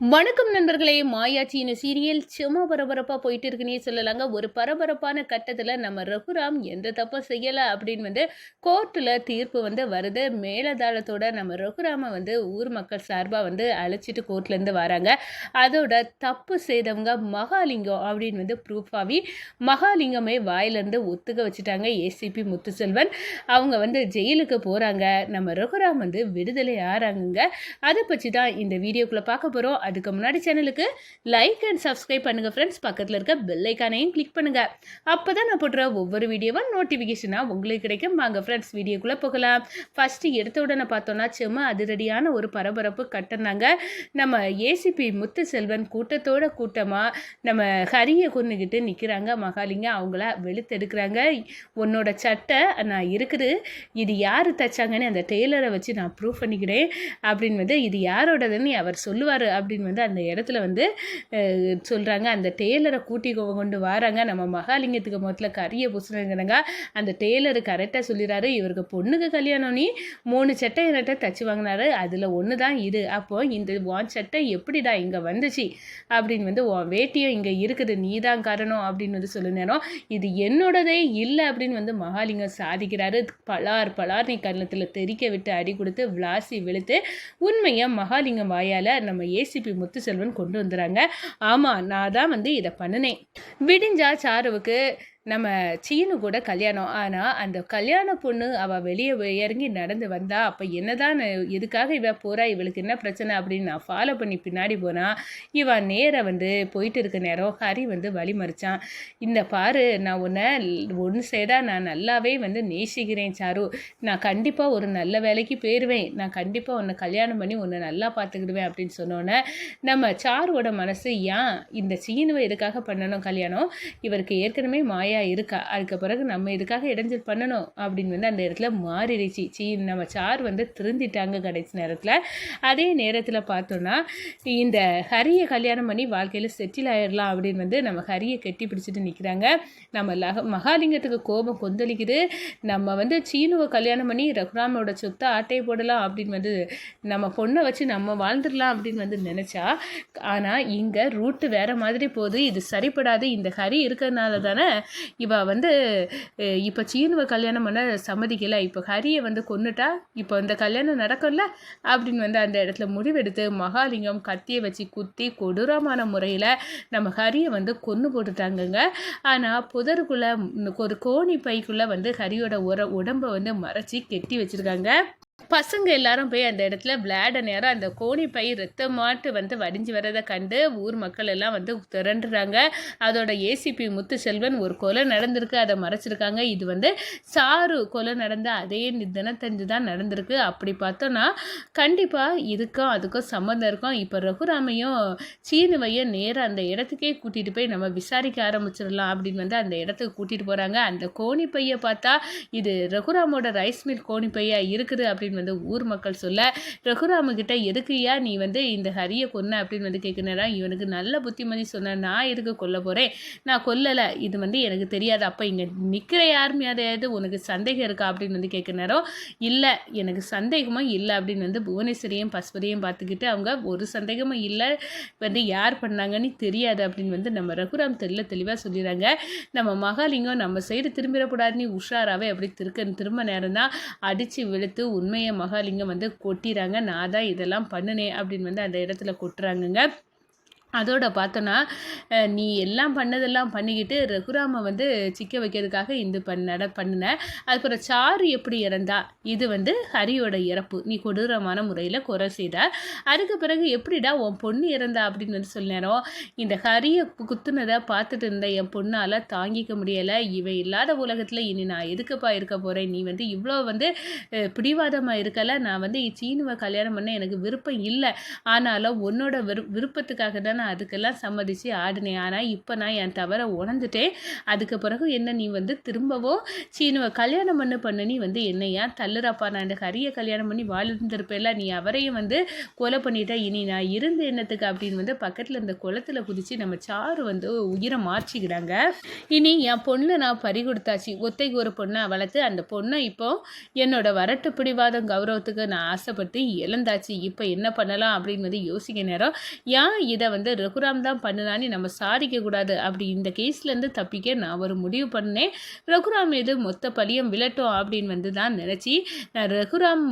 வணக்கம் நண்பர்களே. மாயாச்சின்னு சீரியல் சும்மா பரபரப்பாக போயிட்டு இருக்குன்னே சொல்லலாங்க. ஒரு பரபரப்பான கட்டத்தில் நம்ம ரகுராம் எந்த தப்பும் செய்யலை அப்படின்னு கோர்ட்டில் தீர்ப்பு வருது. மேலதாளத்தோட நம்ம ரகுராமை ஊர் மக்கள் சார்பாக அழைச்சிட்டு கோர்ட்லேருந்து வராங்க. அதோட தப்பு செய்தவங்க மகாலிங்கம் அப்படின்னு ப்ரூஃப் மகாலிங்கமே வாயிலேருந்து ஒத்துக்க வச்சுட்டாங்க. ஏசிபி முத்துசெல்வன் அவங்க ஜெயிலுக்கு போகிறாங்க. நம்ம ரகுராம் விடுதலை ஆறாங்க. அதை பற்றி தான் இந்த வீடியோக்குள்ளே பார்க்க போகிறோம். அதுக்கு முன்னாடி சேனலுக்கு லைக் அண்ட் சப்ஸ்கிரைப் பண்ணுங்க ஃப்ரெண்ட்ஸ். பக்கத்தில் இருக்க பெல் ஐக்கானையும் கிளிக் பண்ணுங்க. அப்பதான் நான் போடுற ஒவ்வொரு வீடியோவும் நோட்டிஃபிகேஷனா உங்களுக்கு கிடைக்கும். வாங்க ஃப்ரெண்ட்ஸ் வீடியோக்குள்ள போகலாம். ஃபர்ஸ்ட் எடுத்த உடனே பார்த்தோம்னா சும்மா அதிரடியான ஒரு பரபரப்பு கட்டினாங்க. நம்ம ஏசிபி முத்துசெல்வன் கூட்டத்தோட கூட்டமா நம்ம ஹரியை கொண்டுகிட்டு நிற்கிறாங்க. மகாலிங்கம் அவங்கள வெளுத்தெடுக்கிறாங்க. உன்னோட சட்டை நான் இருக்குது, இது யார் தைச்சாங்கன்னு அந்த டெய்லரை வச்சு நான் ப்ரூவ் பண்ணிக்கிறேன் அப்படின்னு இது யாரோடதுன்னு அவர் சொல்லுவார் அப்படின்னு அந்த இடத்துல சொல்கிறாங்க. அந்த டெய்லரை கூட்டி கொண்டு வராங்க. நம்ம மகாலிங்கத்துக்கு முதல்ல கரியை பூசுறாங்க. அந்த டெய்லரு கரெக்டாக சொல்லிடுறாரு, இவருக்கு பொண்ணுக்கு கல்யாணம் நீ 3 சட்டை என்கிட்ட தச்சு வாங்கினாரு, அதில் ஒன்று தான் இது. அப்போ இந்த உன் சட்டை எப்படிடா இங்கே வந்துச்சு அப்படின்னு உன் வேட்டியும் இங்கே இருக்குது, நீ தான் காரணம் அப்படின்னு சொல்லு நேரம். இது என்னோடதே இல்லை அப்படின்னு மகாலிங்கம் சாதிக்கிறாரு. பலார் நீ கன்னத்தில் தெறிக்க விட்டு அடி கொடுத்து விளாசி வெளுத்து உண்மையை மகாலிங்கம் வாயால் நம்ம ஏசிபி முத்துசெல்வன் கொண்டு வந்துடுறாங்க. ஆமாம், நான் தான் இதை பண்ணினேன். விடிஞ்சா சாருவுக்கு நம்ம சீனு கூட கல்யாணம். ஆனால் அந்த கல்யாண பொண்ணு அவள் வெளியே இறங்கி நடந்து வந்தா. அப்போ என்னதான் எதுக்காக இவ போகிறா, இவளுக்கு என்ன பிரச்சனை அப்படின்னு நான் ஃபாலோ பண்ணி பின்னாடி போனால் இவன் நேராக போயிட்டு இருக்க நேரம் ஹரி வழி மறிச்சான். இந்த பாரு, நான் உன்னை ஒன்று செய்தா நான் நல்லாவே நேசிக்கிறேன் சாரு, நான் கண்டிப்பாக ஒரு நல்ல வேலைக்கு போயிடுவேன், நான் கண்டிப்பாக உன்னை கல்யாணம் பண்ணி உன்னை நல்லா பார்த்துக்கிடுவேன் அப்படின்னு சொன்னோன்னே நம்ம சாருவோட மனசு ஏன் இந்த சீனுவை எதுக்காக பண்ணணும் கல்யாணம், இவருக்கு ஏற்கனவே மாயா இருக்கா, அதுக்கு பிறகு நம்ம இதுக்காக இடைஞ்சல் பண்ணணும் அப்படின்னு அந்த இடத்துல மாறிடுச்சு. நம்ம சார் திருந்திட்டாங்க கடைசி நேரத்தில். அதே நேரத்தில் பார்த்தோன்னா இந்த ஹரியை கல்யாணம் பண்ணி வாழ்க்கையில் செட்டில் ஆயிடலாம் அப்படின்னு நம்ம ஹரியை கெட்டி பிடிச்சிட்டு நிற்கிறாங்க. நம்ம மகாலிங்கத்துக்கு கோபம் கொந்தளிக்குது. நம்ம சீனுவை கல்யாணம் பண்ணி ரகுராமோட சொத்தை ஆட்டையை போடலாம் அப்படின்னு நம்ம பொண்ணை வச்சு நம்ம வாழ்ந்துடலாம் அப்படின்னு நினச்சா, ஆனால் இங்கே ரூட்டு வேறு மாதிரி போகுது. இது சரிப்படாது. இந்த ஹரி இருக்கிறதுனால தானே இவ இப்போ சீனுவை கல்யாணம் பண்ண சம்மதிக்கலை, இப்போ ஹரியை கொன்னுட்டா இப்போ இந்த கல்யாணம் நடக்கும்ல அப்படின்னு அந்த இடத்துல முடிவெடுத்து மகாலிங்கம் கத்தியை வச்சு குத்தி கொடூரமான முறையில் நம்ம ஹரியை கொன்று போட்டுட்டாங்கங்க. ஆனால் புதருக்குள்ளே ஒரு கோணி பைக்குள்ளே ஹரியோட உடம்பை மறைச்சி கெட்டி வச்சுருக்காங்க. பசங்க எல்லாரும் போய் அந்த இடத்துல விளையாட நேரம் அந்த கோணி பை ரத்தமாட்டு வடிஞ்சு வரதை கண்டு ஊர் மக்கள் எல்லாம் திரண்டுறாங்க. அதோட ஏசிபி முத்துசெல்வன் ஒரு கொலை நடந்திருக்கு, அதை மறைச்சிருக்காங்க. இது சாரு கொலை நடந்த அதே தினத்தஞ்சு தான் நடந்திருக்கு. அப்படி பார்த்தோன்னா கண்டிப்பாக இதுக்கும் அதுக்கும் சம்மந்தம் இருக்கும். இப்போ ரகுராமையும் சீனுவையும் நேராக அந்த இடத்துக்கே கூட்டிகிட்டு போய் நம்ம விசாரிக்க ஆரம்பிச்சிடலாம் அப்படின்னு அந்த இடத்துக்கு கூட்டிகிட்டு போகிறாங்க. அந்த கோணி பையை பார்த்தா இது ரகுராமோட ரைஸ் மில் கோணி பையா இருக்குது அப்படின்னு ஊர் மக்கள் சொல்ல, ரகுராமகிட்ட எதுக்குயா நீ இந்த ஹரியை கொன்ன அப்படின்னு கேட்குறா. இவனுக்கு நல்ல புத்திமதி சொன்ன, நான் எதுக்கு கொல்ல போகிறேன், நான் கொல்லலை, இது எனக்கு தெரியாது. அப்போ இங்கே நிற்கிற யாரும் யாரையாவது உனக்கு சந்தேகம் இருக்கா அப்படின்னு கேட்குற நேரம், இல்லை எனக்கு சந்தேகமும் இல்லை அப்படின்னு புவனேஸ்வரியும் பசுபதியும் பார்த்துக்கிட்டு அவங்க ஒரு சந்தேகமும் இல்லை, யார் பண்ணாங்கன்னு தெரியாது அப்படின்னு நம்ம ரகுராம் தெளிவாக சொல்லிடுறாங்க. நம்ம மகாலிங்கம் நம்ம சைடு திரும்பிடக்கூடாதுன்னு உஷாராகவே அப்படி திரும்ப நேரம் தான் அடித்து வெளுத்து உண்மையை மகாலிங்கம் கொட்டிறாங்க. நான் தான் இதெல்லாம் பண்ணினேன் அப்படின்னு அந்த இடத்துல கொட்டுறாங்கங்க. அதோட பார்த்தோன்னா நீ எல்லாம் பண்ணதெல்லாம் பண்ணிக்கிட்டு ரகுராமை சிக்க வைக்கிறதுக்காக இந்த பண்ணினேன். அதுக்கப்புறம் சாரு எப்படி இறந்தா, இது ஹரியோட இறப்பு, நீ கொடூரமான முறையில் குறை செய்த. அதுக்கு பிறகு எப்படிடா உன் பொண்ணு இறந்தா அப்படின்னு சொல்லினோம். இந்த ஹரியை குத்துனதை பார்த்துட்டு இருந்த என் பொண்ணால் தாங்கிக்க முடியலை, இவன் இல்லாத உலகத்தில் இனி நான் எதுக்குப்பா இருக்க போகிறேன், நீ இவ்வளோ பிடிவாதமாக இருக்கலை, நான் சீனுவை கல்யாணம் பண்ண எனக்கு விருப்பம் இல்லை, ஆனாலும் உன்னோட விருப்பத்துக்காக தான் நான் அதுக்கெல்லாம் சம்மதிச்சு ஆடினேன். ஆனால் இப்போ நான் என் தவற உணர்ந்துட்டேன். அதுக்கு பிறகு என்ன நீ வந்து திரும்பவும் சீனுவை கல்யாணம் பண்ண நீ வந்து என்ன ஏன் தள்ளுறாப்பா? நான் இந்த கரியை கல்யாணம் பண்ணி வாழ்ந்துருப்பேன்ல, நீ அவரையும் வந்து கொலை பண்ணிட்டா, இனி நான் இருந்த எண்ணத்துக்கு அப்படின்னு வந்து பக்கத்தில் இந்த குளத்துல குதிச்சு நம்ம சாரு வந்து உயிரை மாற்றிக்கிறாங்க. இனி என் பொண்ணை நான் பறி கொடுத்தாச்சு. ஒத்தைக்கு ஒரு பொண்ணை வளர்த்து அந்த பொண்ணை இப்போ என்னோட வரட்டு பிடிவாதம் கௌரவத்துக்கு நான் ஆசைப்பட்டு இழந்தாச்சு. இப்போ என்ன பண்ணலாம் அப்படின்னு வந்து யோசிக்க நேரம் ஏன் இதை வந்து ரகுராம் தான் பண்ணுனான்னு நம்ம சாதிக்க கூடாது. அப்படி இந்த கேஸ்லேருந்து தப்பிக்க நான் ஒரு முடிவு பண்ணேன். ரகுராம் மீது மொத்த பழியம் விழட்டும் அப்படின்னு வந்து தான் நினச்சி நான் ரகுராம்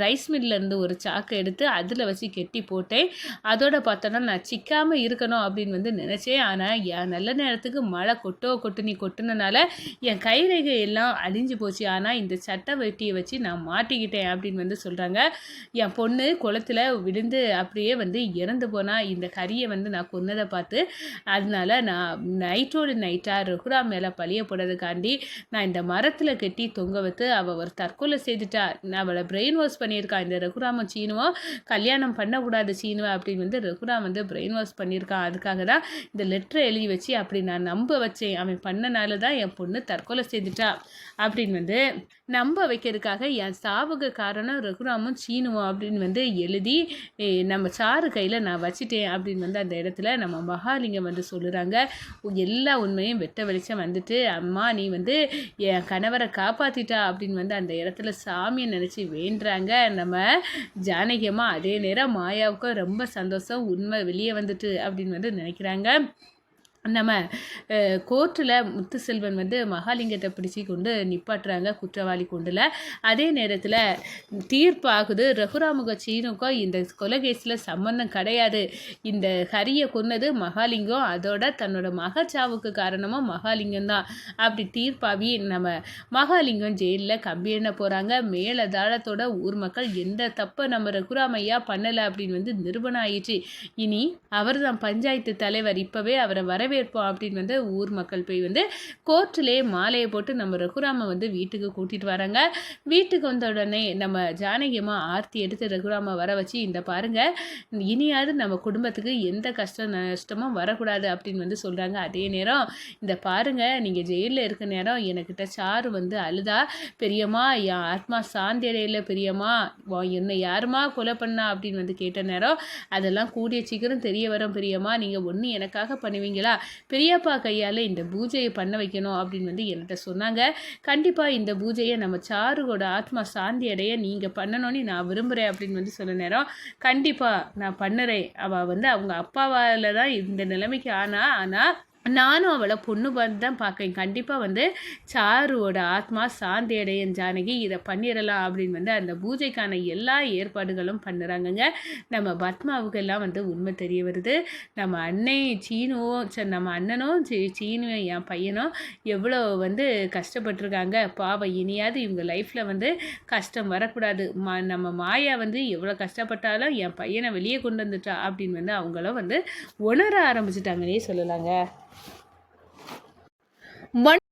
ரைஸ் மில்லேருந்து ஒரு சாக்கை எடுத்து அதில் வச்சு கெட்டி போட்டேன். அதோட பார்த்தோன்னா நான் சிக்காமல் இருக்கணும் அப்படின்னு வந்து நினச்சேன். ஆனால் என் நல்ல நேரத்துக்கு மழை கொட்டுனனால என் கைரேகை எல்லாம் அழிஞ்சு போச்சு. ஆனால் இந்த சட்டை வெட்டியை வச்சு நான் மாட்டிக்கிட்டேன் அப்படின்னு வந்து சொல்கிறாங்க. என் பொண்ணு குளத்தில் விழுந்து அப்படியே வந்து இறந்து போனால் இந்த கரியை வந்து நான் கொன்னதை பார்த்து அதனால நான் நைட்டோடு நைட்டாக ரகுராம் மேலே பழிய போடுறதுக்காண்டி நான் இந்த மரத்தில் கட்டி தொங்க வைத்து அவள் ஒரு தற்கொலை செய்துட்டா. நான் அவளை பிரெயின் வாஷ் பண்ணியிருக்கான். இந்த ரகுராமன் சீனுவும் கல்யாணம் பண்ணக்கூடாது சீனுவை அப்படின்னு வந்து ரகுராம் வந்து பிரெயின் வாஷ் பண்ணியிருக்கான். அதுக்காக தான் இந்த லெட்டரை எழுதி வச்சு அப்படி நான் நம்ப வச்சேன். அவன் பண்ணனால தான் என் பொண்ணு தற்கொலை செய்துட்டா அப்படின்னு வந்து நம்ப வைக்கிறதுக்காக என் சாவுக்கு காரணம் ரகுராமும் சீனுவும் அப்படின்னு வந்து எழுதி நம்ம சாரு கையில் நான் வச்சுட்டேன் அப்படின்னு வந்து அந்த இடத்துல நம்ம மகாலிங்கம் வந்து சொல்லுறாங்க. எல்லா உண்மையும் வெட்ட வெளிச்சம் வந்துட்டு அம்மா நீ வந்து என் கணவரை காப்பாற்றிட்டா அப்படின்னு வந்து அந்த இடத்துல சாமியை நினச்சி வேண்டுறாங்க நம்ம ஜானகியம்மா. அதே நேரம் மாயாவுக்கும் ரொம்ப சந்தோஷம், உண்மை வெளியே வந்துட்டு அப்படின்னு வந்து நினைக்கிறாங்க. நம்ம கோர்ட்டில் முத்துசெல்வன் வந்து மகாலிங்கத்தை பிடிச்சி கொண்டு நிப்பாட்டுறாங்க குற்றவாளி கொண்டுல. அதே நேரத்தில் தீர்ப்பாகுது ரகுராமுக சீனுக்கும் இந்த கொலை கேஸில் சம்பந்தம் கிடையாது. இந்த ஹரியை கொன்னது மகாலிங்கம், அதோட தன்னோட மகச்சாவுக்கு காரணமாக மகாலிங்கம் தான். அப்படி தீர்ப்பாவி நம்ம மகாலிங்கம் ஜெயிலில் கம்பி எண்ண போகிறாங்க. மேலதாளத்தோட ஊர் மக்கள் எந்த தப்பை நம்ம ரகுராமையா பண்ணலை அப்படின்னு வந்து நிரூபணம் ஆயிடுச்சு. இனி அவர் தான் பஞ்சாயத்து தலைவர், இப்போவே அவரை வரவேற்போம் அப்படின்னு வந்து ஊர் மக்கள் போய் வந்து கோர்ட்டிலே மாலையை போட்டு நம்ம ரகுராமை வந்து வீட்டுக்கு கூட்டிகிட்டு வராங்க. வீட்டுக்கு வந்த உடனே நம்ம ஜானகியம்மா ஆர்த்தி எடுத்து ரகுராமை வர வச்சு இந்த பாருங்கள் இனியாவது நம்ம குடும்பத்துக்கு எந்த கஷ்டம் நஷ்டமும் வரக்கூடாது அப்படின்னு வந்து சொல்கிறாங்க. அதே நேரம் இந்த பாருங்கள் நீங்கள் ஜெயிலில் இருக்க நேரம் எனக்கிட்ட சாரு வந்து அழுதா, பெரியம்மா என் ஆத்மா சாந்தி அடையில, பெரியம்மா என்னை யாருமா கொலை பண்ணா அப்படின்னு வந்து கேட்ட நேரம் அதெல்லாம் கூடிய சீக்கிரம் தெரிய வரும் பெரியம்மா, நீங்கள் ஒன்று எனக்காக பண்ணுவீங்களா, பெரியப்பா கையால் இந்த பூஜையை பண்ண வைக்கணும் அப்படின்னு வந்து என்கிட்ட சொன்னாங்க. கண்டிப்பாக இந்த பூஜையை நம்ம சாருவோட ஆத்மா சாந்தி அடைய நீங்கள் பண்ணணும்னு நான் விரும்புகிறேன் அப்படின்னு வந்து சொன்ன நேரம் கண்டிப்பாக நான் பண்ணுறேன். அவள் வந்து அவங்க அப்பாவால் தான் இந்த நிலைமைக்கு ஆனால் நானும் அவளை பொண்ணு பார்த்து தான் பார்க்கேன். கண்டிப்பாக வந்து சாருவோட ஆத்மா சாந்தி அடையன் ஜானகி இதை பண்ணிடலாம் அப்படின்னு வந்து அந்த பூஜைக்கான எல்லா ஏற்பாடுகளும் பண்ணுறாங்கங்க. நம்ம பத்மாவுக்கு எல்லாம் வந்து உண்மை தெரிய வருது. நம்ம நம்ம அண்ணனும் சீனுவும் என் பையனும் எவ்வளோ வந்து கஷ்டப்பட்டுருக்காங்க. பாவம் இனியாவது இவங்க லைஃப்பில் வந்து கஷ்டம் வரக்கூடாது. நம்ம மாயா வந்து எவ்வளோ கஷ்டப்பட்டாலும் என் பையனை வெளியே கொண்டு வந்துட்டா அப்படின்னு வந்து அவங்களும் வந்து உணர ஆரம்பிச்சிட்டாங்கன்னே சொல்லலாங்க.